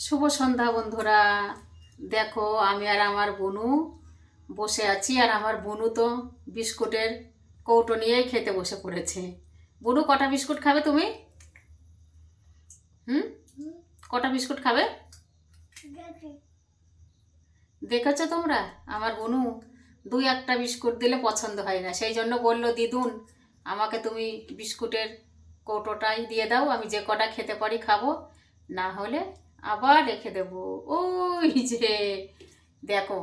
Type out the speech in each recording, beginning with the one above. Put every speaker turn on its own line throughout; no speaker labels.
শুভ সন্ধ্যা বন্ধুরা। দেখো আমি আর আমার বোনু বসে আছি, আর আমার বোনু তো বিস্কুটের কৌটো নিয়েই খেতে বসে পড়েছে। বোনু, কটা বিস্কুট খাবে তুমি? হুম, কটা বিস্কুট খাবে? দেখেছো তোমরা, আমার বোনু দুই একটা বিস্কুট দিলে পছন্দ হয় না, সেই জন্য বললো দিদুন আমাকে তুমি বিস্কুটের কৌটোটাই দিয়ে দাও, আমি যে কটা খেতে পারি খাবো, না হলে আবার রেখে দেবো। ওই যে দেখো,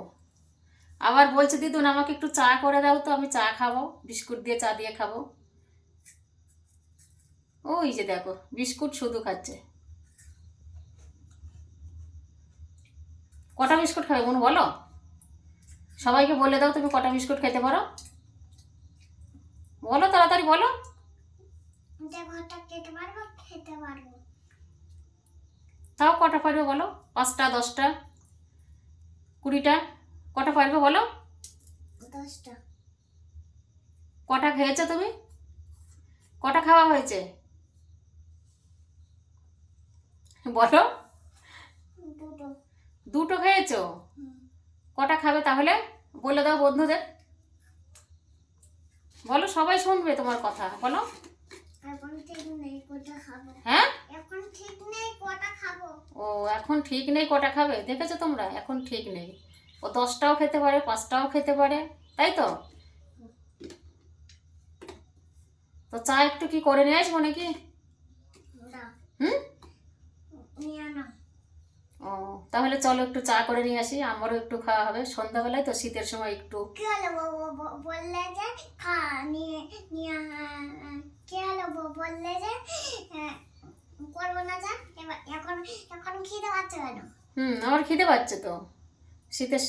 আবার বলছে দিদুন আমাকে একটু চা করে দাও, তো আমি চা খাবো, বিস্কুট দিয়ে চা দিয়ে খাবো। ওই যে দেখো বিস্কুট শুধু খাচ্ছে। কটা বিস্কুট খাবে বোন বলো? সবাইকে বলে দাও তুমি কটা বিস্কুট খেতে পারো, বলো তাড়াতাড়ি বলো। তাও কটা পারবে বলো? 5টা, 10টা, 20টা, কটা পারবে বলো?
10টা।
কটা খেয়েছো তুমি? কটা খাওয়া হয়েছে বলো?
দুটো।
দুটো খেয়েছো? কটা খাবে তাহলে বলে দাও বন্ধুদের, বলো, সবাই শুনবে তোমার কথা, বলো।
এখন ঠিক নেই কটা খাবো।
হ্যাঁ,
এখন ঠিক নেই কটা খাবো।
ও এখন ঠিক নেই কটা খাবে, দেখেছো তোমরা, এখন ঠিক নেই। ও 10টাও খেতে পারে, 5টাও খেতে পারে, তাই তো? তো চা একটু কি করে নিয়ে আসবো নাকি?
না,
হুম,
নিয়ে না।
ও তাহলে চলো একটু চা করে নিয়ে আসি, আমারও একটু খাওয়া হবে সন্ধ্যাবেলায় তো, শীতের সময় একটু।
কি হলো বললে যে খা নিয়ে নিয়ে কি হলো বললে যে করবো না যা এবার এখন এখন খিদে পাচ্ছে কেন?
আমার খিদে পাচ্ছে তো, শীতের